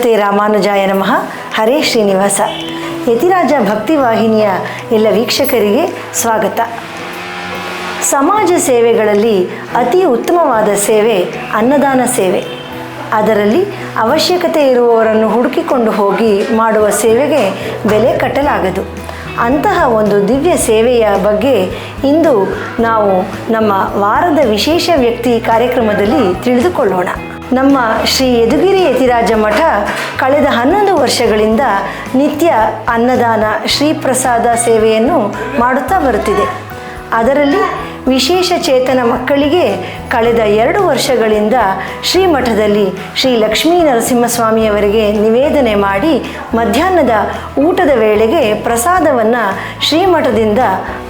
ಶ್ರೀಮತಿ ರಾಮಾನುಜಾಯ ನಮಃ. ಹರೇ ಶ್ರೀನಿವಾಸ. ಯತಿರಾಜ ಭಕ್ತಿವಾಹಿನಿಯ ಎಲ್ಲ ವೀಕ್ಷಕರಿಗೆ ಸ್ವಾಗತ. ಸಮಾಜ ಸೇವೆಗಳಲ್ಲಿ ಅತಿ ಉತ್ತಮವಾದ ಸೇವೆ ಅನ್ನದಾನ ಸೇವೆ. ಅದರಲ್ಲಿ ಅವಶ್ಯಕತೆ ಇರುವವರನ್ನು ಹುಡುಕಿಕೊಂಡು ಹೋಗಿ ಮಾಡುವ ಸೇವೆಗೆ ಬೆಲೆ ಕಟ್ಟಲಾಗದು. ಅಂತಹ ಒಂದು ದಿವ್ಯ ಸೇವೆಯ ಬಗ್ಗೆ ಇಂದು ನಾವು ನಮ್ಮ ವಾರದ ವಿಶೇಷ ವ್ಯಕ್ತಿ ಕಾರ್ಯಕ್ರಮದಲ್ಲಿ ತಿಳಿದುಕೊಳ್ಳೋಣ. ನಮ್ಮ ಶ್ರೀ ಯದುಗಿರಿ ಯತಿರಾಜ ಮಠ ಕಳೆದ 11 ವರ್ಷಗಳಿಂದ ನಿತ್ಯ ಅನ್ನದಾನ ಶ್ರೀಪ್ರಸಾದ ಸೇವೆಯನ್ನು ಮಾಡುತ್ತಾ ಬರುತ್ತಿದೆ. ಅದರಲ್ಲಿ ವಿಶೇಷ ಚೇತನ ಮಕ್ಕಳಿಗೆ ಕಳೆದ 2 ವರ್ಷಗಳಿಂದ ಶ್ರೀಮಠದಲ್ಲಿ ಶ್ರೀ ಲಕ್ಷ್ಮೀ ನರಸಿಂಹಸ್ವಾಮಿಯವರಿಗೆ ನಿವೇದನೆ ಮಾಡಿ ಮಧ್ಯಾಹ್ನದ ಊಟದ ವೇಳೆಗೆ ಪ್ರಸಾದವನ್ನು ಶ್ರೀಮಠದಿಂದ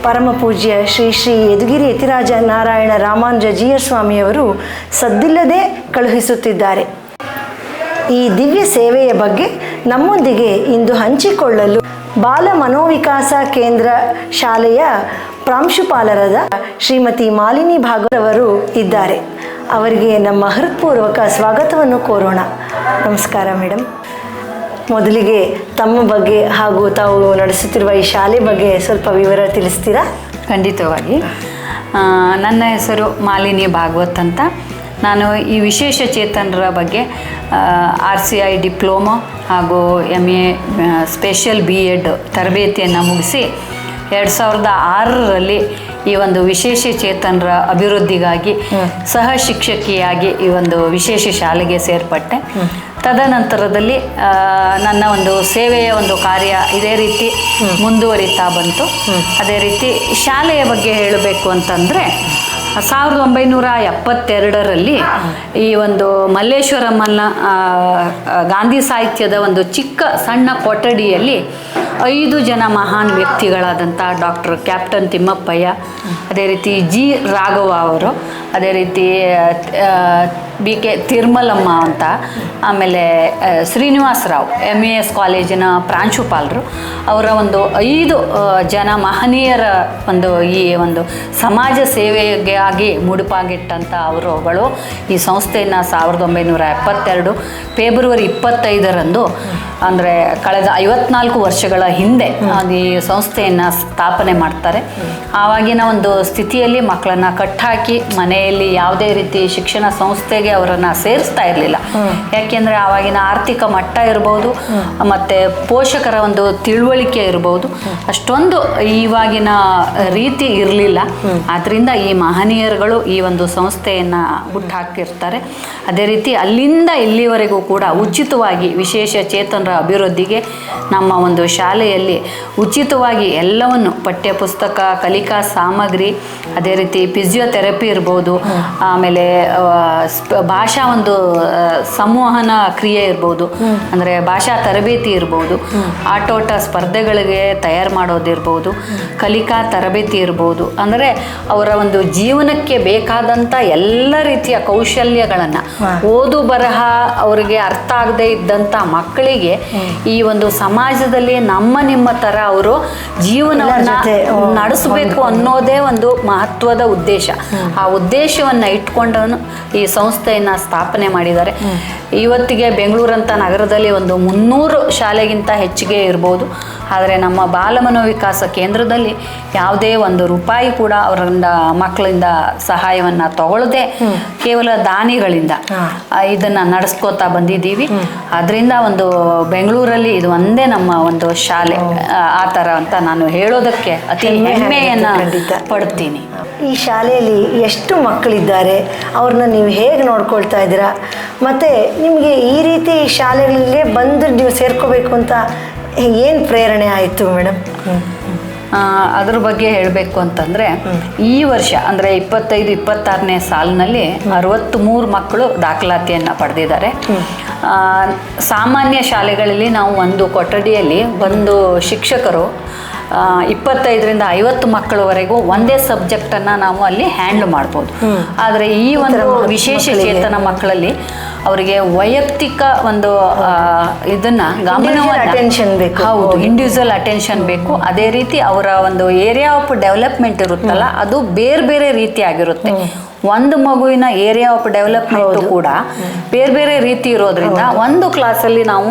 ಪರಮಪೂಜ್ಯ ಶ್ರೀ ಶ್ರೀ ಯದುಗಿರಿ ಯತಿರಾಜ ನಾರಾಯಣ ರಾಮಾನುಜ ಜೀಯರ್ ಸ್ವಾಮಿಯವರು ಸದ್ದಿಲ್ಲದೆ ಕಳುಹಿಸುತ್ತಿದ್ದಾರೆ. ಈ ದಿವ್ಯ ಸೇವೆಯ ಬಗ್ಗೆ ನಮ್ಮೊಂದಿಗೆ ಇಂದು ಹಂಚಿಕೊಳ್ಳಲು ಬಾಲ ಮನೋವಿಕಾಸ ಕೇಂದ್ರ ಶಾಲೆಯ ಪ್ರಾಂಶುಪಾಲರಾದ ಶ್ರೀಮತಿ ಮಾಲಿನಿ ಭಾಗವತ್ ಅವರು ಇದ್ದಾರೆ. ಅವರಿಗೆ ನಮ್ಮ ಹೃತ್ಪೂರ್ವಕ ಸ್ವಾಗತವನ್ನು ಕೋರೋಣ. ನಮಸ್ಕಾರ ಮೇಡಮ್. ಮೊದಲಿಗೆ ತಮ್ಮ ಬಗ್ಗೆ ಹಾಗೂ ತಾವು ನಡೆಸುತ್ತಿರುವ ಈ ಶಾಲೆ ಬಗ್ಗೆ ಸ್ವಲ್ಪ ವಿವರ ತಿಳಿಸ್ತೀರಾ? ಖಂಡಿತವಾಗಿ. ನನ್ನ ಹೆಸರು ಮಾಲಿನಿ ಭಾಗವತ್ ಅಂತ. ನಾನು ಈ ವಿಶೇಷ ಚೇತನರ ಬಗ್ಗೆ RCI ಡಿಪ್ಲೊಮಾ ಹಾಗೂ MA ಸ್ಪೆಷಲ್ BEd ತರಬೇತಿಯನ್ನು ಮುಗಿಸಿ 2006ರಲ್ಲಿ ಈ ಒಂದು ವಿಶೇಷ ಚೇತನರ ಅಭಿವೃದ್ಧಿಗಾಗಿ ಸಹ ಶಿಕ್ಷಕಿಯಾಗಿ ಈ ಒಂದು ವಿಶೇಷ ಶಾಲೆಗೆ ಸೇರ್ಪಟ್ಟೆ. ತದನಂತರದಲ್ಲಿ ನನ್ನ ಒಂದು ಸೇವೆಯ ಒಂದು ಕಾರ್ಯ ಇದೇ ರೀತಿ ಮುಂದುವರಿತಾ ಬಂತು. ಅದೇ ರೀತಿ ಶಾಲೆಯ ಬಗ್ಗೆ ಹೇಳಬೇಕು ಅಂತಂದರೆ 1972ರಲ್ಲಿ ಈ ಒಂದು ಮಲ್ಲೇಶ್ವರಮ್ಮನ ಗಾಂಧಿ ಸಾಹಿತ್ಯದ ಒಂದು ಚಿಕ್ಕ ಸಣ್ಣ ಕೊಠಡಿಯಲ್ಲಿ 5 ಜನ ಮಹಾನ್ ವ್ಯಕ್ತಿಗಳಾದಂಥ ಡಾಕ್ಟರ್ ಕ್ಯಾಪ್ಟನ್ ತಿಮ್ಮಪ್ಪಯ್ಯ, ಅದೇ ರೀತಿ G ರಾಘವ ಅವರು, ಅದೇ ರೀತಿ BK ತಿರ್ಮಲಮ್ಮ ಅಂತ, ಆಮೇಲೆ ಶ್ರೀನಿವಾಸ ರಾವ್ MES ಕಾಲೇಜಿನ ಪ್ರಾಂಶುಪಾಲರು, ಅವರ ಒಂದು 5 ಜನ ಮಹನೀಯರ ಒಂದು ಈ ಒಂದು ಸಮಾಜ ಸೇವೆಗಾಗಿ ಮುಡುಪಾಗಿಟ್ಟಂಥ ಅವರುಗಳು ಈ ಸಂಸ್ಥೆಯನ್ನು 1972 ಫೆಬ್ರವರಿ 25ರಂದು ಅಂದರೆ ಕಳೆದ 54 ವರ್ಷಗಳ ಹಿಂದೆ ಈ ಸಂಸ್ಥೆಯನ್ನು ಸ್ಥಾಪನೆ ಮಾಡ್ತಾರೆ. ಆವಾಗಿನ ಒಂದು ಸ್ಥಿತಿಯಲ್ಲಿ ಮಕ್ಕಳನ್ನು ಕಟ್ಟಾಕಿ ಮನೆಯಲ್ಲಿ ಯಾವುದೇ ರೀತಿ ಶಿಕ್ಷಣ ಸಂಸ್ಥೆಗೆ ಅವರನ್ನು ಸೇರಿಸ್ತಾ ಇರಲಿಲ್ಲ. ಯಾಕೆಂದರೆ ಆವಾಗಿನ ಆರ್ಥಿಕ ಮಟ್ಟ ಇರ್ಬೋದು ಮತ್ತು ಪೋಷಕರ ಒಂದು ತಿಳುವಳಿಕೆ ಇರ್ಬೋದು ಅಷ್ಟೊಂದು ಇವಾಗಿನ ರೀತಿ ಇರಲಿಲ್ಲ. ಆದ್ದರಿಂದ ಈ ಮಹನೀಯರುಗಳು ಈ ಒಂದು ಸಂಸ್ಥೆಯನ್ನು ಹುಟ್ಟಾಕಿರ್ತಾರೆ. ಅದೇ ರೀತಿ ಅಲ್ಲಿಂದ ಇಲ್ಲಿವರೆಗೂ ಕೂಡ ಉಚಿತವಾಗಿ ವಿಶೇಷ ಚೇತನರ ಅಭಿವೃದ್ಧಿಗೆ ನಮ್ಮ ಒಂದು ಶಾಲೆಯಲ್ಲಿ ಉಚಿತವಾಗಿ ಎಲ್ಲವನ್ನು ಪಠ್ಯಪುಸ್ತಕ, ಕಲಿಕಾ ಸಾಮಗ್ರಿ, ಅದೇ ರೀತಿ ಫಿಸಿಯೋಥೆರಪಿ ಇರ್ಬೋದು, ಆಮೇಲೆ ಭಾಷಾ ಒಂದು ಸಂವಹನ ಕ್ರಿಯೆ ಇರ್ಬೋದು, ಅಂದರೆ ಭಾಷಾ ತರಬೇತಿ ಇರ್ಬೋದು, ಆಟೋಟ ಸ್ಪರ್ಧೆಗಳಿಗೆ ತಯಾರು ಮಾಡೋದಿರ್ಬೋದು, ಕಲಿಕಾ ತರಬೇತಿ ಇರ್ಬೋದು, ಅಂದರೆ ಅವರ ಒಂದು ಜೀವನಕ್ಕೆ ಬೇಕಾದಂಥ ಎಲ್ಲ ರೀತಿಯ ಕೌಶಲ್ಯಗಳನ್ನು ಓದು ಬರಹ ಅವರಿಗೆ ಅರ್ಥ ಆಗದೆ ಇದ್ದಂಥ ಮಕ್ಕಳಿಗೆ ಈ ಒಂದು ಸಮಾಜದಲ್ಲಿ ನಿಮ್ಮ ಥರ ಅವರು ಜೀವನವನ್ನು ನಡೆಸಬೇಕು ಅನ್ನೋದೇ ಒಂದು ಮಹತ್ವದ ಉದ್ದೇಶ. ಆ ಉದ್ದೇಶವನ್ನು ಇಟ್ಕೊಂಡವನು ಈ ಸಂಸ್ಥೆಯನ್ನು ಸ್ಥಾಪನೆ ಮಾಡಿದ್ದಾರೆ. ಇವತ್ತಿಗೆ ಬೆಂಗಳೂರಂಥ ನಗರದಲ್ಲಿ ಒಂದು 300 ಶಾಲೆಗಿಂತ ಹೆಚ್ಚಿಗೆ ಇರ್ಬೋದು. ಆದರೆ ನಮ್ಮ ಬಾಲಮನೋವಿಕಾಸ ಕೇಂದ್ರದಲ್ಲಿ ಯಾವುದೇ ಒಂದು ರೂಪಾಯಿ ಕೂಡ ಅವರಿಂದ ಮಕ್ಕಳಿಂದ ಸಹಾಯವನ್ನು ತಗೊಳ್ಳದೆ ಕೇವಲ ದಾನಿಗಳಿಂದ ಇದನ್ನು ನಡೆಸ್ಕೋತಾ ಬಂದಿದ್ದೀವಿ. ಅದರಿಂದ ಒಂದು ಬೆಂಗಳೂರಲ್ಲಿ ಇದು ಒಂದೇ ನಮ್ಮ ಒಂದು ಶಾಲೆ ಆ ಥರ ಅಂತ ನಾನು ಹೇಳೋದಕ್ಕೆ ಅತಿ ಹೆಮ್ಮೆಯನ್ನು ಪಡ್ತೀನಿ. ಈ ಶಾಲೆಯಲ್ಲಿ ಎಷ್ಟು ಮಕ್ಕಳಿದ್ದಾರೆ, ಅವ್ರನ್ನ ನೀವು ಹೇಗೆ ನೋಡ್ಕೊಳ್ತಾ ಇದ್ದೀರಾ, ಮತ್ತು ನಿಮಗೆ ಈ ರೀತಿ ಶಾಲೆಗಳಿಗೆ ಬಂದು ನೀವು ಸೇರ್ಕೋಬೇಕು ಅಂತ ಏನು ಪ್ರೇರಣೆ ಆಯಿತು ಮೇಡಮ್? ಅದ್ರ ಬಗ್ಗೆ ಹೇಳಬೇಕು ಅಂತಂದರೆ ಈ ವರ್ಷ ಅಂದರೆ 25-26ನೇ ಸಾಲಿನಲ್ಲಿ 63 ಮಕ್ಕಳು ದಾಖಲಾತಿಯನ್ನು ಪಡೆದಿದ್ದಾರೆ. ಸಾಮಾನ್ಯ ಶಾಲೆಗಳಲ್ಲಿ ನಾವು ಒಂದು ಕೊಠಡಿಯಲ್ಲಿ ಒಂದು ಶಿಕ್ಷಕರು 25ರಿಂದ 50 ಮಕ್ಕಳವರೆಗೂ ಒಂದೇ ಸಬ್ಜೆಕ್ಟನ್ನು ನಾವು ಅಲ್ಲಿ ಹ್ಯಾಂಡ್ಲ್ ಮಾಡ್ಬೋದು. ಆದರೆ ಈ ಒಂದು ವಿಶೇಷ ಚೇತನ ಮಕ್ಕಳಲ್ಲಿ ಅವರಿಗೆ ವೈಯಕ್ತಿಕ ಒಂದು ಇದನ್ನು ಅಟೆನ್ಷನ್ ಬೇಕು. ಹೌದು, ಇಂಡಿವಿಜುವಲ್ ಅಟೆನ್ಷನ್ ಬೇಕು. ಅದೇ ರೀತಿ ಅವರ ಒಂದು ಏರಿಯಾ ಆಫ್ ಡೆವಲಪ್ಮೆಂಟ್ ಇರುತ್ತಲ್ಲ ಅದು ಬೇರೆ ಬೇರೆ ರೀತಿಯಾಗಿರುತ್ತೆ. ಒಂದು ಮಗುವಿನ ಏರಿಯಾ ಆಫ್ ಡೆವಲಪ್ಮೆಂಟ್ ಕೂಡ ಬೇರೆ ಬೇರೆ ರೀತಿ ಇರೋದ್ರಿಂದ ಒಂದು ಕ್ಲಾಸಲ್ಲಿ ನಾವು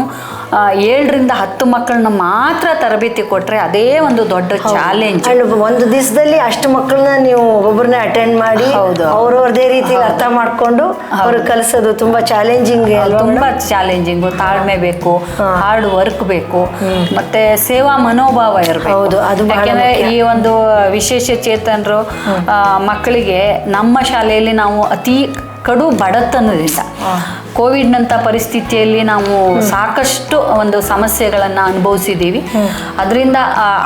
7ರಿಂದ 10 ಮಕ್ಕಳನ್ನ ಮಾತ್ರ ತರಬೇತಿ ಕೊಟ್ರೆ ಅದೇ ಒಂದು ದೊಡ್ಡ ಚಾಲೆಂಜ್. ಒಂದು ದಿವಸದಲ್ಲಿ ಅಷ್ಟು ಮಕ್ಕಳನ್ನ ನೀವು ಒಬ್ಬೊಬ್ಬರನ್ನ ಅಟೆಂಡ್ ಮಾಡಿ ಅವ್ರವ್ರದೇ ರೀತಿ ಅರ್ಥ ಮಾಡ್ಕೊಂಡು ಅವ್ರಿಗೆ ಕಲಿಸೋದು ತುಂಬಾ ಚಾಲೆಂಜಿಂಗ್. ತುಂಬಾ ಚಾಲೆಂಜಿಂಗು, ತಾಳ್ಮೆ ಬೇಕು, ಹಾರ್ಡ್ ವರ್ಕ್ ಬೇಕು, ಮತ್ತೆ ಸೇವಾ ಮನೋಭಾವ ಇರಬೇಕು. ಯಾಕೆಂದ್ರೆ ಈ ಒಂದು ವಿಶೇಷ ಚೇತನರು ಮಕ್ಕಳಿಗೆ ನಮ್ಮ ಶಾಲೆಯಲ್ಲಿ ನಾವು ಅತಿ ಕಡು ಬಡತನದಿಂದ ಕೋವಿಡ್ನಂಥ ಪರಿಸ್ಥಿತಿಯಲ್ಲಿ ನಾವು ಸಾಕಷ್ಟು ಒಂದು ಸಮಸ್ಯೆಗಳನ್ನು ಅನುಭವಿಸಿದ್ದೀವಿ. ಅದರಿಂದ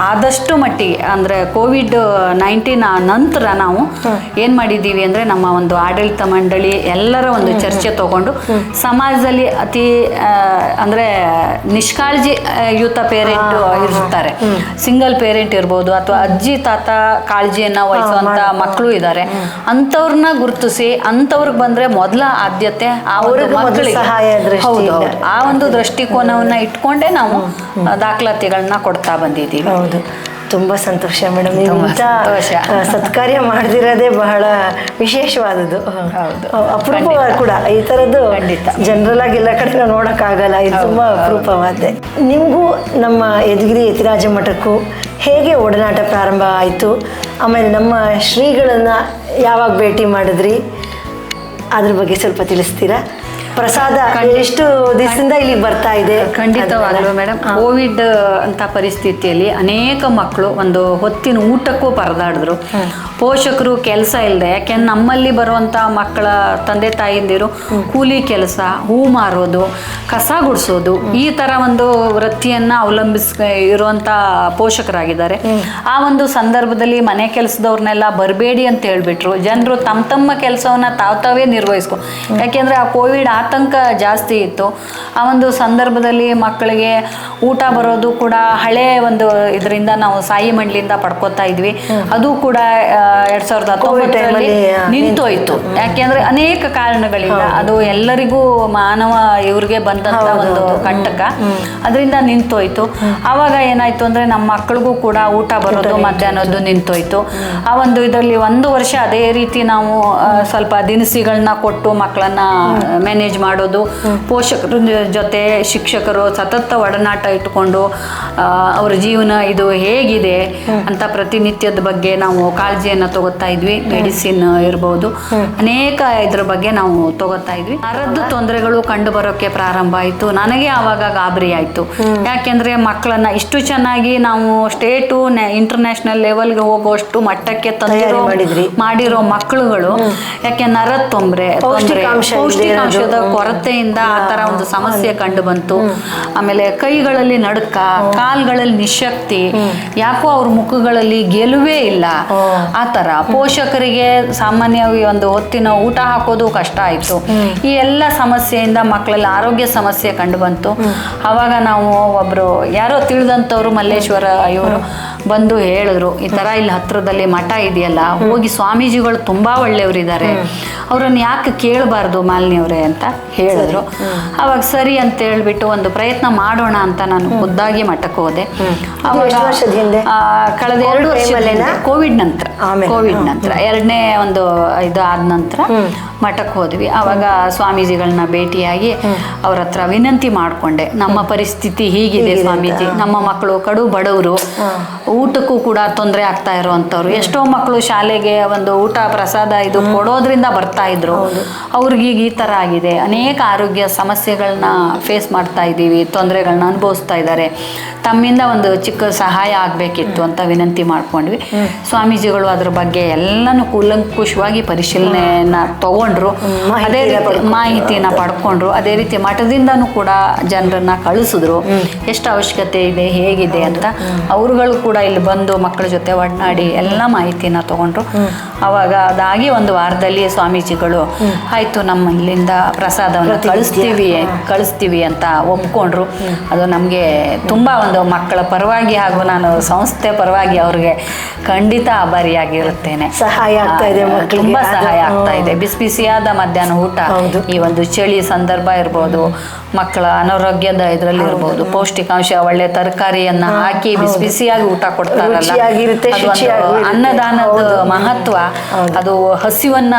ಆದಷ್ಟು ಮಟ್ಟಿಗೆ ಅಂದರೆ COVID-19 ನಂತರ ನಾವು ಏನು ಮಾಡಿದ್ದೀವಿ ಅಂದರೆ ನಮ್ಮ ಒಂದು ಆಡಳಿತ ಮಂಡಳಿ ಎಲ್ಲರ ಒಂದು ಚರ್ಚೆ ತಗೊಂಡು ಸಮಾಜದಲ್ಲಿ ಅತಿ ಅಂದರೆ ನಿಷ್ಕಾಳಜಿ ಯುತ ಪೇರೆಂಟ್ ಇರ್ತಾರೆ, ಸಿಂಗಲ್ ಪೇರೆಂಟ್ ಇರ್ಬೋದು ಅಥವಾ ಅಜ್ಜಿ ತಾತ ಕಾಳಜಿಯನ್ನು ವಹಿಸುವಂಥ ಮಕ್ಕಳು ಇದ್ದಾರೆ. ಅಂಥವ್ರನ್ನ ಗುರುತಿಸಿ ಅಂಥವ್ರಿಗೆ ಬಂದರೆ ಮೊದಲ ಆದ್ಯತೆ ಮಕ್ಕಳಿಗೆ. ಹೌದು, ಆ ಒಂದು ದೃಷ್ಟಿಕೋನವನ್ನ ಇಟ್ಕೊಂಡೇ ನಾವು ದಾಖಲಾತಿಗಳನ್ನ ಕೊಡ್ತಾ ಬಂದಿದ್ದೀವಿ. ಹೌದು, ತುಂಬಾ ಸಂತೋಷ ಮೇಡಮ್. ಸತ್ಕಾರ್ಯ ಮಾಡದಿರೋದೇ ಬಹಳ ವಿಶೇಷವಾದದ್ದು, ಅಪರೂಪ ಕೂಡ. ಈ ಥರದ್ದು ಜನರಲ್ ಆಗಿ ಎಲ್ಲ ಕಡೆ ನೋಡೋಕ್ಕಾಗಲ್ಲ, ಇದು ತುಂಬಾ ಅಪರೂಪವಾದ್ದೆ. ನಿಮಗೂ ನಮ್ಮ ಯದುಗಿರಿ ಯತಿರಾಜ ಮಠಕ್ಕೂ ಹೇಗೆ ಒಡನಾಟ ಪ್ರಾರಂಭ ಆಯಿತು? ಆಮೇಲೆ ನಮ್ಮ ಶ್ರೀಗಳನ್ನು ಯಾವಾಗ ಭೇಟಿ ಮಾಡಿದ್ರಿ, ಅದ್ರ ಬಗ್ಗೆ ಸ್ವಲ್ಪ ತಿಳಿಸ್ತೀರಾ? ಪ್ರಸಾದ ಎಷ್ಟು ದಿವಸದಿಂದ ಇಲ್ಲಿಗೆ ಬರ್ತಾ ಇದೆ? ಖಂಡಿತವಾಗ್ಲೂ ಮೇಡಮ್, ಕೋವಿಡ್ ಅಂತ ಪರಿಸ್ಥಿತಿಯಲ್ಲಿ ಅನೇಕ ಮಕ್ಕಳು ಒಂದು ಹೊತ್ತಿನ ಊಟಕ್ಕೂ ಪರದಾಡಿದ್ರು. ಪೋಷಕರು ಕೆಲಸ ಇಲ್ಲದೆ, ಯಾಕೆಂದ್ರೆ ನಮ್ಮಲ್ಲಿ ಬರುವಂಥ ಮಕ್ಕಳ ತಂದೆ ತಾಯಿಂದಿರು ಕೂಲಿ ಕೆಲಸ, ಹೂ ಮಾರೋದು, ಕಸ ಗುಡಿಸೋದು, ಈ ಥರ ಒಂದು ವೃತ್ತಿಯನ್ನು ಇರುವಂಥ ಪೋಷಕರಾಗಿದ್ದಾರೆ. ಆ ಒಂದು ಸಂದರ್ಭದಲ್ಲಿ ಮನೆ ಕೆಲಸದವ್ರನ್ನೆಲ್ಲ ಬರಬೇಡಿ ಅಂತ ಹೇಳ್ಬಿಟ್ರು. ಜನರು ತಮ್ಮ ಕೆಲಸವನ್ನ ತಾವೇ ನಿರ್ವಹಿಸ್ಕೊ, ಯಾಕೆಂದರೆ ಆ ಕೋವಿಡ್ ಆತಂಕ ಜಾಸ್ತಿ ಇತ್ತು. ಆ ಒಂದು ಸಂದರ್ಭದಲ್ಲಿ ಮಕ್ಕಳಿಗೆ ಊಟ ಬರೋದು ಕೂಡ ಹಳೆ ಒಂದು ಇದರಿಂದ ನಾವು ಸಾಯಿ ಮಂಡ್ಲಿಂದ ಪಡ್ಕೋತಾ ಇದ್ವಿ. ಅದು ಕೂಡ 2019 ನಿಂತೋಯ್ತು. ಯಾಕೆಂದ್ರೆ ಅನೇಕ ಕಾರಣಗಳಿಂದ ಅದು ಎಲ್ಲರಿಗೂ ಮಾನವ ಇವ್ರಿಗೆ ಬಂದಂತ ಒಂದು ಕಂಟಕ, ಅದರಿಂದ ನಿಂತೋಯ್ತು. ಆವಾಗ ಏನಾಯ್ತು ಅಂದ್ರೆ ನಮ್ಮ ಮಕ್ಕಳಿಗೂ ಕೂಡ ಊಟ ಬರೋದು ಮಧ್ಯಾಹ್ನದ್ದು ನಿಂತೋಯ್ತು. ಆ ಒಂದು ಇದರಲ್ಲಿ 1 ವರ್ಷ ಅದೇ ರೀತಿ ನಾವು ಸ್ವಲ್ಪ ದಿನಸಿಗಳನ್ನ ಕೊಟ್ಟು ಮಕ್ಕಳನ್ನ ಮ್ಯಾನೇಜ್ ಮಾಡೋದು, ಪೋಷಕರ ಜೊತೆ ಶಿಕ್ಷಕರು ಸತತ ಒಡನಾಟ ಇಟ್ಕೊಂಡು ಅವ್ರ ಜೀವನ ಇದು ಹೇಗಿದೆ ಅಂತ ಪ್ರತಿನಿತ್ಯದ ಬಗ್ಗೆ ನಾವು ಕಾಳಜಿಯನ್ನು ತಗೋತಾ ಇದ್ವಿ. ಮೆಡಿಸಿನ್ ಇರ್ಬೋದು, ಅನೇಕ ಇದ್ರ ಬಗ್ಗೆ ನಾವು ತಗೋತಾ ಇದ್ವಿ. ನರದ್ದು ತೊಂದರೆಗಳು ಕಂಡು ಬರೋಕೆ ಪ್ರಾರಂಭ ಆಯಿತು. ನನಗೆ ಆವಾಗ ಗಾಬರಿ ಆಯಿತು. ಯಾಕೆಂದ್ರೆ ಮಕ್ಕಳನ್ನ ಇಷ್ಟು ಚೆನ್ನಾಗಿ ನಾವು ಸ್ಟೇಟು ಇಂಟರ್ನ್ಯಾಷನಲ್ ಲೆವೆಲ್ಗೆ ಹೋಗುವಷ್ಟು ಮಟ್ಟಕ್ಕೆ ಮಾಡಿರೋ ಮಕ್ಕಳುಗಳು ಯಾಕೆ ನರದ ತೊಂದರೆ, ಪೌಷ್ಟಿಕಾಂಶದ ಕೊರತೆಯಿಂದ ಆ ತರ ಒಂದು ಸಮಸ್ಯೆ ಕಂಡು ಬಂತು. ಆಮೇಲೆ ಕೈಗಳಲ್ಲಿ ನಡುಕ, ಕಾಲ್ಗಳಲ್ಲಿ ನಿಶಕ್ತಿ, ಯಾಕೋ ಅವ್ರ ಮುಖಗಳಲ್ಲಿ ಗೆಲುವೇ ಇಲ್ಲ. ಆ ತರ ಪೋಷಕರಿಗೆ ಸಾಮಾನ್ಯವಾಗಿ ಒಂದು ಹೊತ್ತಿನ ಊಟ ಹಾಕೋದು ಕಷ್ಟ ಆಯ್ತು. ಈ ಎಲ್ಲ ಸಮಸ್ಯೆಯಿಂದ ಮಕ್ಕಳಲ್ಲಿ ಆರೋಗ್ಯ ಸಮಸ್ಯೆ ಕಂಡು ಬಂತು. ಅವಾಗ ನಾವು ಒಬ್ರು ಯಾರೋ ತಿಳಿದಂಥವ್ರು ಮಲ್ಲೇಶ್ವರ ಇವರು ಬಂದು ಹೇಳಿದ್ರು, ಈ ತರ ಇಲ್ಲಿ ಹತ್ರದಲ್ಲಿ ಮಠ ಇದೆಯಲ್ಲ, ಹೋಗಿ ಸ್ವಾಮೀಜಿಗಳು ತುಂಬಾ ಒಳ್ಳೆಯವರಿದ್ದಾರೆ, ಅವ್ರನ್ನ ಯಾಕೆ ಕೇಳಬಾರ್ದು ಮಾಲಿನಿಯವರೇ ಅಂತ ಹೇಳಿದ್ರು. ಅವಾಗ ಸರಿ ಅಂತ ಹೇಳ್ಬಿಟ್ಟು ಒಂದು ಪ್ರಯತ್ನ ಮಾಡೋಣ ಅಂತ ನಾನು ಖುದ್ದಾಗಿ ಮಠಕ್ಕೆ ಹೋದೆ. ಅವಾಗ ಕಳೆದ 2 ವರ್ಷ ಕೋವಿಡ್ ನಂತರ 2ನೇ ಒಂದು ಇದು ಆದ ನಂತರ ಮಠಕ್ಕೆ ಹೋದ್ವಿ. ಆವಾಗ ಸ್ವಾಮೀಜಿಗಳನ್ನ ಭೇಟಿಯಾಗಿ ಅವ್ರ ಹತ್ರ ವಿನಂತಿ ಮಾಡಿಕೊಂಡೆ, ನಮ್ಮ ಪರಿಸ್ಥಿತಿ ಹೀಗಿದೆ ಸ್ವಾಮೀಜಿ, ನಮ್ಮ ಮಕ್ಕಳು ಕಡು ಬಡವರು, ಊಟಕ್ಕೂ ಕೂಡ ತೊಂದರೆ ಆಗ್ತಾ ಇರೋವಂಥವ್ರು. ಎಷ್ಟೋ ಮಕ್ಕಳು ಶಾಲೆಗೆ ಒಂದು ಊಟ ಪ್ರಸಾದ ಇದು ಕೊಡೋದ್ರಿಂದ ಬರ್ತಾ ಇದ್ರು, ಅವ್ರಿಗೀಗ ಈ ಥರ ಆಗಿದೆ, ಅನೇಕ ಆರೋಗ್ಯ ಸಮಸ್ಯೆಗಳನ್ನ ಫೇಸ್ ಮಾಡ್ತಾ ಇದ್ದೀವಿ, ತೊಂದರೆಗಳನ್ನ ಅನುಭವಿಸ್ತಾ ಇದ್ದಾರೆ, ತಮ್ಮಿಂದ ಒಂದು ಚಿಕ್ಕ ಸಹಾಯ ಆಗಬೇಕಿತ್ತು ಅಂತ ವಿನಂತಿ ಮಾಡ್ಕೊಂಡ್ವಿ. ಸ್ವಾಮೀಜಿಗಳು ಅದ್ರ ಬಗ್ಗೆ ಎಲ್ಲನೂ ಕೂಲಂಕುಷವಾಗಿ ಪರಿಶೀಲನೆಯನ್ನ ತಗೊಂಡ್ರು, ಅದೇ ರೀತಿ ಮಾಹಿತಿನ ಪಡ್ಕೊಂಡ್ರು. ಅದೇ ರೀತಿ ಮಠದಿಂದನೂ ಕೂಡ ಜನರನ್ನ ಕಳಿಸಿದ್ರು, ಎಷ್ಟು ಅವಶ್ಯಕತೆ ಇದೆ ಹೇಗಿದೆ ಅಂತ. ಅವ್ರುಗಳು ಕೂಡ ಇಲ್ಲಿ ಬಂದು ಮಕ್ಕಳ ಜೊತೆ ಒಡನಾಡಿ ಎಲ್ಲ ಮಾಹಿತಿನ ತಗೊಂಡ್ರು. ಅವಾಗ ಅದಾಗಿ 1 ವಾರದಲ್ಲಿ ಸ್ವಾಮೀಜಿಗಳು ಆಯ್ತು ನಮ್ಮಲ್ಲಿಂದ ಪ್ರಸಾದವನ್ನು ಕಳಿಸ್ತೀವಿ ಅಂತ ಒಪ್ಕೊಂಡ್ರು. ಅದು ನಮಗೆ ತುಂಬಾ ಒಂದು ಮಕ್ಕಳ ಪರವಾಗಿ ಹಾಗೂ ನಾನು ಸಂಸ್ಥೆ ಪರವಾಗಿ ಅವ್ರಿಗೆ ಖಂಡಿತ ಆಭಾರಿಯಾಗಿರುತ್ತೇನೆ. ಸಹಾಯ ಆಗ್ತಾ ಇದೆ, ತುಂಬಾ ಸಹಾಯ ಆಗ್ತಾ ಇದೆ. ಬಿಸಿಯಾದ ಮಧ್ಯಾಹ್ನ ಊಟ, ಈ ಒಂದು ಚಳಿ ಸಂದರ್ಭ ಇರ್ಬೋದು, ಮಕ್ಕಳ ಅನಾರೋಗ್ಯದ ಇದರಲ್ಲಿ ಇರ್ಬೋದು, ಪೌಷ್ಟಿಕಾಂಶ ಒಳ್ಳೆ ತರಕಾರಿಯನ್ನ ಹಾಕಿ ಬಿಸಿ ಬಿಸಿಯಾಗಿ ಊಟ ಕೊಡ್ತಾರಲ್ಲ, ರುಚಿಯಾಗಿರುತ್ತೆ, ಅದು ಒಂದು ಶುಚಿಯಾಗಿರುತ್ತೆ. ಅನ್ನದಾನದ ಮಹತ್ವ, ಅದು ಹಸಿವನ್ನ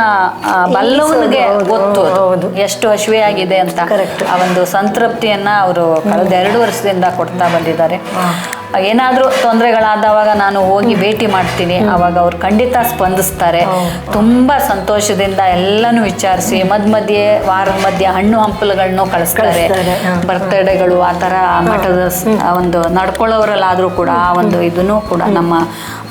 ಬಲ್ಲವನಿಗೆ ಗೊತ್ತು ಅದು ಎಷ್ಟು ಹಸಿವೆ ಆಗಿದೆ ಅಂತ. ಆ ಒಂದು ಸಂತೃಪ್ತಿಯನ್ನ ಅವರು ಕಳೆದ 2 ವರ್ಷದಿಂದ ಕೊಡ್ತಾ ಬಂದಿದ್ದಾರೆ. ಏನಾದರೂ ತೊಂದರೆಗಳಾದವಾಗ ನಾನು ಹೋಗಿ ಭೇಟಿ ಮಾಡ್ತೀನಿ, ಅವಾಗ ಅವ್ರು ಖಂಡಿತ ಸ್ಪಂದಿಸ್ತಾರೆ. ತುಂಬ ಸಂತೋಷದಿಂದ ಎಲ್ಲನೂ ವಿಚಾರಿಸಿ ಮಧ್ಯೆ ವಾರದ ಮಧ್ಯೆ ಹಣ್ಣು ಹಂಪಲುಗಳನ್ನು ಕಳಿಸ್ತಾರೆ. ಬರ್ತ್ಡೇಗಳು ಆ ಥರ ಮಠದ ಒಂದು ನಡ್ಕೊಳ್ಳೋರಲ್ಲಾದರೂ ಕೂಡ ಆ ಒಂದು ಇದನ್ನು ಕೂಡ ನಮ್ಮ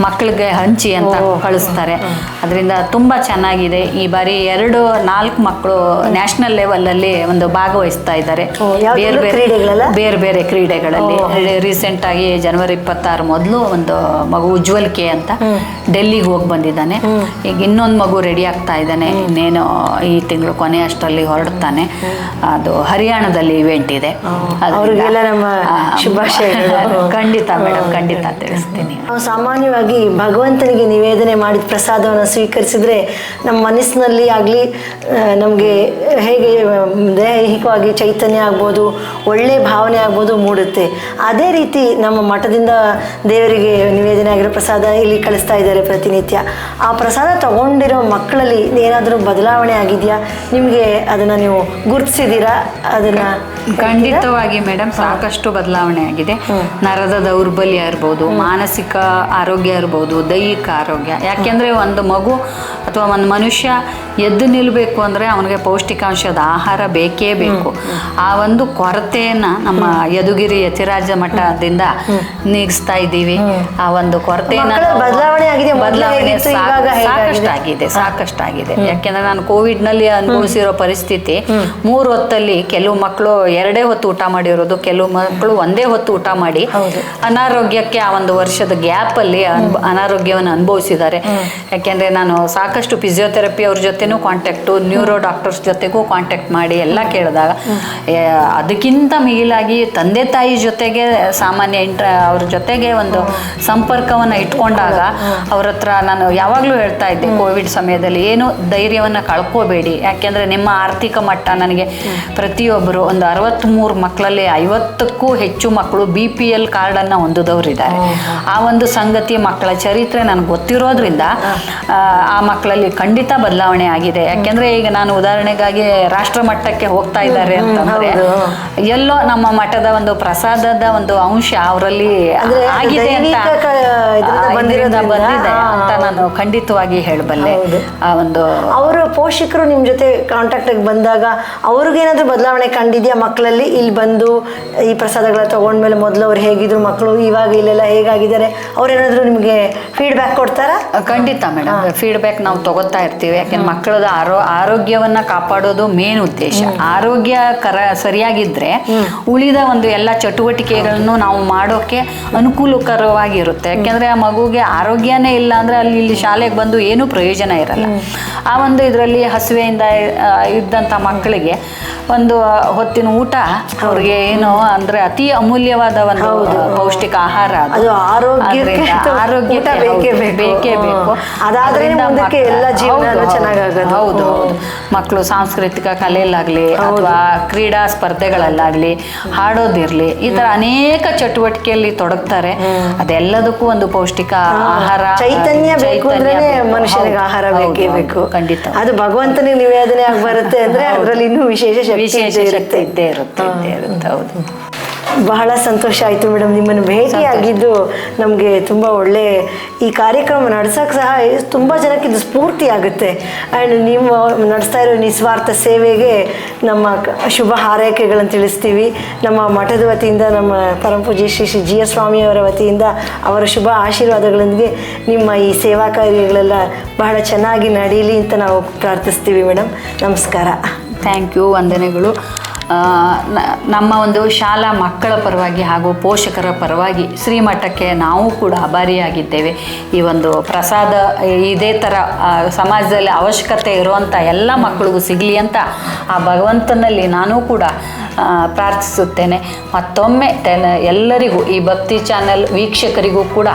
ಮಕ್ಕಳಿಗೆ ಹಂಚಿ ಅಂತ ಕಳಿಸ್ತಾರೆ. ಅದರಿಂದ ತುಂಬ ಚೆನ್ನಾಗಿದೆ. ಈ ಬಾರಿ 4 ಮಕ್ಕಳು ನ್ಯಾಷನಲ್ ಲೆವೆಲಲ್ಲಿ ಒಂದು ಭಾಗವಹಿಸ್ತಾ ಇದ್ದಾರೆ ಬೇರೆ ಬೇರೆ ಕ್ರೀಡೆಗಳಲ್ಲಿ. ರೀಸೆಂಟಾಗಿ ಜನವರಿ 26 ಮೊದಲು ಒಂದು ಮಗು ಉಜ್ವಲ್ ಕೆ ಅಂತ ಡೆಲ್ಲಿಗೆ ಹೋಗಿ ಬಂದಿದ್ದಾನೆ. ಈಗ ಇನ್ನೊಂದು ಮಗು ರೆಡಿ ಆಗ್ತಾ ಇದ್ದಾನೆ, ಇನ್ನೇನು ಈ ತಿಂಗಳು ಕೊನೆ ಅಷ್ಟರಲ್ಲಿ ಹೊರಡ್ತಾನೆ. ಅದು ಹರಿಯಾಣದಲ್ಲಿ ಇವೆಂಟ್ ಇದೆ. ಅವರಿಗೆಲ್ಲ ನಮ್ಮ ಶುಭಾಶಯಗಳು. ಖಂಡಿತ ಮೇಡಮ್, ಖಂಡಿತ ತಿಳಿಸ್ತೀನಿ. ನಾವು ಸಾಮಾನ್ಯವಾಗಿ ಭಗವಂತನಿಗೆ ನಿವೇದನೆ ಮಾಡಿದ ಪ್ರಸಾದವನ್ನು ಸ್ವೀಕರಿಸಿದ್ರೆ ನಮ್ಮ ಮನಸ್ಸಿನಲ್ಲಿ ಆಗಲಿ ನಮಗೆ ಹೇಗೆ ದೈಹಿಕವಾಗಿ ಚೈತನ್ಯ ಆಗ್ಬೋದು, ಒಳ್ಳೆ ಭಾವನೆ ಆಗ್ಬೋದು ಮೂಡುತ್ತೆ. ಅದೇ ರೀತಿ ನಮ್ಮ ಮಠದಿಂದ ದೇವರಿಗೆ ನಿವೇದನೆ ಆಗಿರೋ ಪ್ರಸಾದ ಇಲ್ಲಿ ಕಳಿಸ್ತಾ ಇದ್ದಾರೆ ಪ್ರತಿನಿತ್ಯ. ಆ ಪ್ರಸಾದ ತಗೊಂಡಿರೋ ಮಕ್ಕಳಲ್ಲಿ ಏನಾದರೂ ಬದಲಾವಣೆ ಆಗಿದೆಯಾ? ನಿಮಗೆ ಅದನ್ನು ನೀವು ಗುರುತಿಸಿದ್ದೀರಾ? ಅದನ್ನು ಖಂಡಿತವಾಗಿ ಮೇಡಮ್, ಸಾಕಷ್ಟು ಬದಲಾವಣೆ ಆಗಿದೆ. ನರದ ದೌರ್ಬಲ್ಯ ಇರ್ಬೋದು, ಮಾನಸಿಕ ಆರೋಗ್ಯ ಇರ್ಬೋದು, ದೈಹಿಕ ಆರೋಗ್ಯ. ಯಾಕೆಂದರೆ ಒಂದು ಮಗು ಅಥವಾ ಒಂದು ಮನುಷ್ಯ ಎದ್ದು ನಿಲ್ಲಬೇಕು ಅಂದರೆ ಅವನಿಗೆ ಪೌಷ್ಟಿಕಾಂಶದ ಆಹಾರ ಬೇಕೇ ಬೇಕು. ಆ ಒಂದು ಕೊರತೆಯನ್ನು ನಮ್ಮ ಯದುಗಿರಿ ಯತಿರಾಜ ಮಠದಿಂದ ನೀಗಿಸ್ತಾ ಇದ್ದೀವಿ. ಆ ಒಂದು ಕೊರತೆಯನ್ನು ಬದಲಾವಣೆ ಸಾಕಷ್ಟಾಗಿದೆ. ಯಾಕೆಂದರೆ ನಾನು ಕೋವಿಡ್ನಲ್ಲಿ ಅನುಭವಿಸಿರೋ ಪರಿಸ್ಥಿತಿ, 3 ಹೊತ್ತಲ್ಲಿ ಕೆಲವು ಮಕ್ಕಳು 2 ಹೊತ್ತು ಊಟ ಮಾಡಿರೋದು, ಕೆಲವು ಮಕ್ಕಳು 1 ಹೊತ್ತು ಊಟ ಮಾಡಿ ಅನಾರೋಗ್ಯಕ್ಕೆ ಆ ಒಂದು ವರ್ಷದ ಗ್ಯಾಪಲ್ಲಿ ಅನಾರೋಗ್ಯವನ್ನು ಅನುಭವಿಸಿದ್ದಾರೆ. ಯಾಕೆಂದರೆ ನಾನು ಸಾಕಷ್ಟು ಫಿಸಿಯೋಥೆರಪಿ ಅವ್ರ ಜೊತೆನೂ ಕಾಂಟ್ಯಾಕ್ಟು, ನ್ಯೂರೋ ಡಾಕ್ಟರ್ಸ್ ಜೊತೆಗೂ ಕಾಂಟ್ಯಾಕ್ಟ್ ಮಾಡಿ ಎಲ್ಲ ಕೇಳಿದಾಗ ಅದಕ್ಕಿಂತ ಮಿಗಿಲಾಗಿ ತಂದೆ ತಾಯಿ ಜೊತೆಗೆ ಸಾಮಾನ್ಯ ಅವ್ರ ಜೊತೆಗೆ ಒಂದು ಸಂಪರ್ಕವನ್ನು ಇಟ್ಕೊಂಡಾಗ ಅವ್ರ ಹತ್ರ ನಾನು ಯಾವಾಗಲೂ ಹೇಳ್ತಾ ಇದ್ದೆ, ಕೋವಿಡ್ ಸಮಯದಲ್ಲಿ ಏನು ಧೈರ್ಯವನ್ನು ಕಳ್ಕೋಬೇಡಿ. ಯಾಕೆಂದರೆ ನಿಮ್ಮ ಆರ್ಥಿಕ ಮಟ್ಟ, ನನಗೆ ಪ್ರತಿಯೊಬ್ಬರು ಒಂದು 63 ಮಕ್ಕಳಲ್ಲಿ 50ಕ್ಕೂ ಹೆಚ್ಚು ಮಕ್ಕಳು BPL ಕಾರ್ಡನ್ನು ಹೊಂದಿದವರಿದ್ದಾರೆ. ಆ ಒಂದು ಸಂಗತಿ ಮಕ್ಕಳ ಚರಿತ್ರೆ ನನಗೆ ಗೊತ್ತಿರೋದ್ರಿಂದ ಆ ಮಕ್ಕಳಲ್ಲಿ ಖಂಡಿತ ಬದಲಾವಣೆ ಆಗಿದೆ. ಯಾಕೆಂದರೆ ಈಗ ನಾನು ಉದಾಹರಣೆಗಾಗಿ ರಾಷ್ಟ್ರ ಮಟ್ಟಕ್ಕೆ ಹೋಗ್ತಾ ಇದ್ದಾರೆ ಅಂತಂದರೆ ಎಲ್ಲೋ ನಮ್ಮ ಮಠದ ಒಂದು ಪ್ರಸಾದದ ಒಂದು ಅಂಶ ಅವರಲ್ಲಿ ಆಗಿದೆ ಅಂತ ಬಂದಿದೆ ಅಂತ ನಾನು ಖಂಡಿತವಾಗಿ ಹೇಳಬಲ್ಲೆ. ಆ ಒಂದು ಅವರ ಪೋಷಕರು ನಿಮ್ಮ ಜೊತೆ ಕಾಂಟ್ಯಾಕ್ಟಿಗೆ ಬಂದಾಗ ಅವ್ರಿಗೇನಾದರೂ ಬದಲಾವಣೆ ಕಂಡಿದೆಯಾ ಮಕ್ಕಳಲ್ಲಿ? ಇಲ್ಲಿ ಬಂದು ಈ ಪ್ರಸಾದಗಳ ತಗೊಂಡ್ಮೇಲೆ ಮೊದಲು ಅವ್ರು ಹೇಗಿದ್ರು ಮಕ್ಕಳು, ಇವಾಗ ಇಲ್ಲೆಲ್ಲ ಹೇಗಾಗಿದ್ದಾರೆ, ಅವ್ರೇನಾದರೂ ನಿಮಗೆ ಫೀಡ್ಬ್ಯಾಕ್ ಕೊಡ್ತಾರಾ? ಖಂಡಿತ ಮೇಡಮ್, ಫೀಡ್ಬ್ಯಾಕ್ ನಾವು ತಗೋತಾ ಇರ್ತೀವಿ. ಯಾಕೆಂದ್ರೆ ಮಕ್ಕಳದ ಆರೋಗ್ಯವನ್ನು ಕಾಪಾಡೋದು ಮೇನ್ ಉದ್ದೇಶ. ಆರೋಗ್ಯಕರ ಸರಿಯಾಗಿದ್ದರೆ ಉಳಿದ ಒಂದು ಎಲ್ಲ ಚಟುವಟಿಕೆಗಳನ್ನು ನಾವು ಮಾಡೋಕ್ಕೆ ಅನುಕೂಲಕರವಾಗಿರುತ್ತೆ. ಯಾಕೆಂದರೆ ಆ ಮಗುಗೆ ಆರೋಗ್ಯನೇ ಇಲ್ಲ ಅಂದರೆ ಇಲ್ಲಿ ಶಾಲೆಗೆ ಬಂದು ಏನೂ ಪ್ರಯೋಜನ ಇರಲ್ಲ. ಆ ಒಂದು ಇದರಲ್ಲಿ ಹಸಿವೆಯಿಂದ ಇದ್ದಂಥ ಮಕ್ಕಳಿಗೆ ಒಂದು ಹೊತ್ತಿನ ಊಟ ಅವ್ರಿಗೆ ಏನು ಅಂದರೆ ಅತಿ ಅಮೂಲ್ಯವಾದ ಒಂದು ಪೌಷ್ಟಿಕ ಆಹಾರ. ಅದು ಆರೋಗ್ಯಕ್ಕೆ ಬೇಕೇ ಬೇಕು. ಹೌದು. ಮಕ್ಕಳು ಸಾಂಸ್ಕೃತಿಕ ಕಲೆಯಲ್ಲಾಗಲಿ ಅಥವಾ ಕ್ರೀಡಾ ಸ್ಪರ್ಧೆಗಳಲ್ಲಾಗಲಿ, ಹಾಡೋದಿರಲಿ, ಈ ಥರ ಅನೇಕ ಚಟುವಟಿಕೆಯಲ್ಲಿ ತೊಡಗ್ತಾರೆ. ಅದೆಲ್ಲದಕ್ಕೂ ಒಂದು ಪೌಷ್ಟಿಕ ಆಹಾರ, ಚೈತನ್ಯ ಬೇಕು ಅಂದ್ರೆ ಮನುಷ್ಯನಿಗೆ ಆಹಾರ ಬೇಕೇ ಬೇಕು. ಖಂಡಿತ ಅದು ಭಗವಂತನಿಗೆ ನಿವೇದನೆ ಆಗಿ ಬರುತ್ತೆ ಅಂದ್ರೆ ಅದರಲ್ಲಿ ಇನ್ನೂ ವಿಶೇಷ ಶಕ್ತಿ ಇದ್ದೇ ಇರುತ್ತೆ. ಹೌದು. ಬಹಳ ಸಂತೋಷ ಆಯಿತು ಮೇಡಮ್, ನಿಮ್ಮನ್ನು ಭೇಟಿಯಾಗಿದ್ದು ನಮಗೆ ತುಂಬ ಒಳ್ಳೆ. ಈ ಕಾರ್ಯಕ್ರಮ ನಡೆಸೋಕೆ ಸಹ ತುಂಬ ಜನಕ್ಕೆ ಇದು ಸ್ಫೂರ್ತಿ ಆಗುತ್ತೆ. ಆ್ಯಂಡ್ ನೀವು ನಡೆಸ್ತಾ ಇರೋ ನಿಸ್ವಾರ್ಥ ಸೇವೆಗೆ ನಮ್ಮ ಶುಭ ಹಾರೈಕೆಗಳನ್ನು ತಿಳಿಸ್ತೀವಿ. ನಮ್ಮ ಮಠದ ವತಿಯಿಂದ, ನಮ್ಮ ಪರಮಪೂಜ್ಯ ಶ್ರೀ ಜಿ ಎಸ್ ಸ್ವಾಮಿಯವರ ವತಿಯಿಂದ ಅವರ ಶುಭ ಆಶೀರ್ವಾದಗಳೊಂದಿಗೆ ನಿಮ್ಮ ಈ ಸೇವಾ ಕಾರ್ಯಗಳೆಲ್ಲ ಬಹಳ ಚೆನ್ನಾಗಿ ನಡೀಲಿ ಅಂತ ನಾವು ಪ್ರಾರ್ಥಿಸ್ತೀವಿ ಮೇಡಮ್. ನಮಸ್ಕಾರ. Thank you. ವಂದನೆಗಳು. ನಮ್ಮ ಒಂದು ಶಾಲಾ ಮಕ್ಕಳ ಪರವಾಗಿ ಹಾಗೂ ಪೋಷಕರ ಪರವಾಗಿ ಶ್ರೀಮಠಕ್ಕೆ ನಾವು ಕೂಡ ಆಭಾರಿಯಾಗಿದ್ದೇವೆ. ಈ ಒಂದು ಪ್ರಸಾದ ಇದೇ ಥರ ಸಮಾಜದಲ್ಲಿ ಅವಶ್ಯಕತೆ ಇರುವಂಥ ಎಲ್ಲ ಮಕ್ಕಳಿಗೂ ಸಿಗಲಿ ಅಂತ ಆ ಭಗವಂತನಲ್ಲಿ ನಾನು ಕೂಡ ಪ್ರಾರ್ಥಿಸುತ್ತೇನೆ. ಮತ್ತೊಮ್ಮೆ ಎಲ್ಲರಿಗೂ, ಈ ಭಕ್ತಿ ಚಾನೆಲ್ ವೀಕ್ಷಕರಿಗೂ ಕೂಡ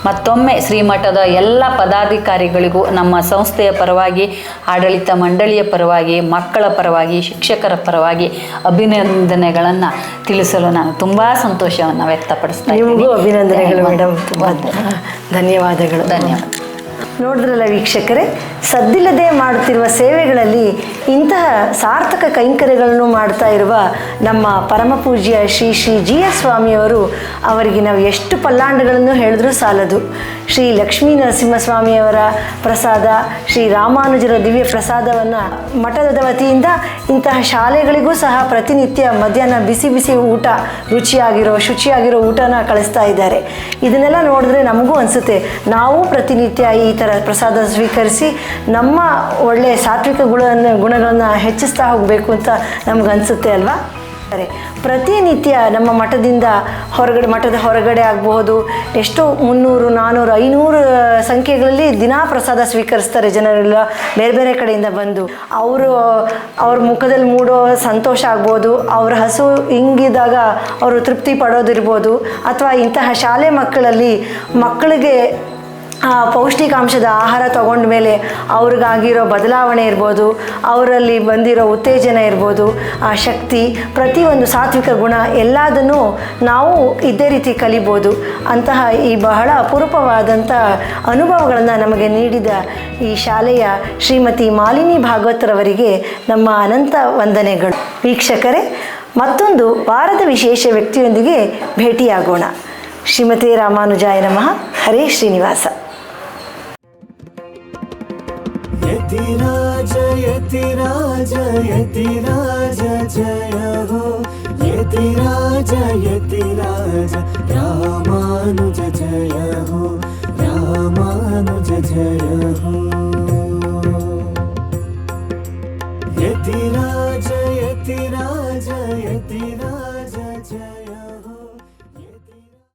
ಮತ್ತೊಮ್ಮೆ ಶ್ರೀಮಠದ ಎಲ್ಲ ಪದಾಧಿಕಾರಿಗಳಿಗೂ, ನಮ್ಮ ಸಂಸ್ಥೆಯ ಪರವಾಗಿ, ಆಡಳಿತ ಮಂಡಳಿಯ ಪರವಾಗಿ, ಮಕ್ಕಳ ಪರವಾಗಿ, ಶಿಕ್ಷಕರ ಪರವಾಗಿ ಅಭಿನಂದನೆಗಳನ್ನು ತಿಳಿಸಲು ನಾನು ತುಂಬ ಸಂತೋಷವನ್ನು ವ್ಯಕ್ತಪಡಿಸ್ತಾ ಇದ್ದೀನಿ. ನಿಮಗೂ ಅಭಿನಂದನೆಗಳು ಮೇಡಮ್, ತುಂಬ ಧನ್ಯವಾದಗಳು. ಧನ್ಯವಾದ. ನೋಡಿದ್ರಲ್ಲ ವೀಕ್ಷಕರೇ, ಸದ್ದಿಲ್ಲದೆ ಮಾಡುತ್ತಿರುವ ಸೇವೆಗಳಲ್ಲಿ ಇಂತಹ ಸಾರ್ಥಕ ಕೈಂಕರ್ಯಗಳನ್ನು ಮಾಡ್ತಾ ಇರುವ ನಮ್ಮ ಪರಮ ಪೂಜ್ಯ ಶ್ರೀ ಶ್ರೀ ಜಿ ಎಸ್ ಸ್ವಾಮಿಯವರು, ಅವರಿಗೆ ನಾವು ಎಷ್ಟು ಪಲ್ಲಾಂಡಗಳನ್ನು ಹೇಳಿದ್ರೂ ಸಾಲದು. ಶ್ರೀ ಲಕ್ಷ್ಮೀ ನರಸಿಂಹಸ್ವಾಮಿಯವರ ಪ್ರಸಾದ, ಶ್ರೀ ರಾಮಾನುಜರ ದಿವ್ಯ ಪ್ರಸಾದವನ್ನು ಮಠದ ವತಿಯಿಂದ ಇಂತಹ ಶಾಲೆಗಳಿಗೂ ಸಹ ಪ್ರತಿನಿತ್ಯ ಮಧ್ಯಾಹ್ನ ಬಿಸಿ ಬಿಸಿ ಊಟ, ರುಚಿಯಾಗಿರೋ ಶುಚಿಯಾಗಿರೋ ಊಟನ ಕಳಿಸ್ತಾ ಇದ್ದಾರೆ. ಇದನ್ನೆಲ್ಲ ನೋಡಿದ್ರೆ ನಮಗೂ ಅನಿಸುತ್ತೆ, ನಾವು ಪ್ರತಿನಿತ್ಯ ಈ ಥರ ಪ್ರಸಾದ ಸ್ವೀಕರಿಸಿ ನಮ್ಮ ಒಳ್ಳೆಯ ಸಾತ್ವಿಕ ಗುಣಗಳನ್ನು ಹೆಚ್ಚಿಸ್ತಾ ಹೋಗಬೇಕು ಅಂತ ನಮಗನ್ಸುತ್ತೆ ಅಲ್ವಾ? ಪ್ರತಿನಿತ್ಯ ನಮ್ಮ ಮಠದಿಂದ ಮಠದ ಹೊರಗಡೆ ಆಗಬಹುದು, ಎಷ್ಟೋ 300, 400, 500 ಸಂಖ್ಯೆಗಳಲ್ಲಿ ದಿನಾ ಪ್ರಸಾದ ಸ್ವೀಕರಿಸ್ತಾರೆ ಜನರೆಲ್ಲ ಬೇರೆ ಬೇರೆ ಕಡೆಯಿಂದ ಬಂದು. ಅವ್ರ ಮುಖದಲ್ಲಿ ಮೂಡೋ ಸಂತೋಷ ಆಗ್ಬೋದು, ಅವ್ರ ಹಸು ಹಿಂಗಿದಾಗ ಅವರು ತೃಪ್ತಿ ಪಡೋದಿರ್ಬೋದು, ಅಥವಾ ಇಂತಹ ಶಾಲೆ ಮಕ್ಕಳಿಗೆ ಪೌಷ್ಟಿಕಾಂಶದ ಆಹಾರ ತಗೊಂಡ ಮೇಲೆ ಅವ್ರಿಗಾಗಿರೋ ಬದಲಾವಣೆ ಇರ್ಬೋದು, ಅವರಲ್ಲಿ ಬಂದಿರೋ ಉತ್ತೇಜನ ಇರ್ಬೋದು, ಆ ಶಕ್ತಿ, ಪ್ರತಿಯೊಂದು ಸಾತ್ವಿಕ ಗುಣ ಎಲ್ಲದನ್ನು ನಾವು ಇದೇ ರೀತಿ ಕಲಿಬೋದು. ಅಂತಹ ಈ ಬಹಳ ಅಪರೂಪವಾದಂಥ ಅನುಭವಗಳನ್ನು ನಮಗೆ ನೀಡಿದ ಈ ಶಾಲೆಯ ಶ್ರೀಮತಿ ಮಾಲಿನಿ ಭಾಗವತರವರಿಗೆ ನಮ್ಮ ಅನಂತ ವಂದನೆಗಳು. ವೀಕ್ಷಕರೇ, ಮತ್ತೊಂದು ವಾರದ ವಿಶೇಷ ವ್ಯಕ್ತಿಯೊಂದಿಗೆ ಭೇಟಿಯಾಗೋಣ. ಶ್ರೀಮತಿ ರಾಮಾನುಜಾಯ ನಮಃ. ಹರೇ ಶ್ರೀನಿವಾಸ. ಯತಿರಾಜ ಯತಿರಾಜ ಯತಿರಾಜ ಜಯ ಹೋ, ಯತಿರಾಜ ಯತಿರಾಜ ರಾಮಾನುಜ ಜಯ ಹೋ, ರಾಮಾನುಜ ಜಯ ಹೋ.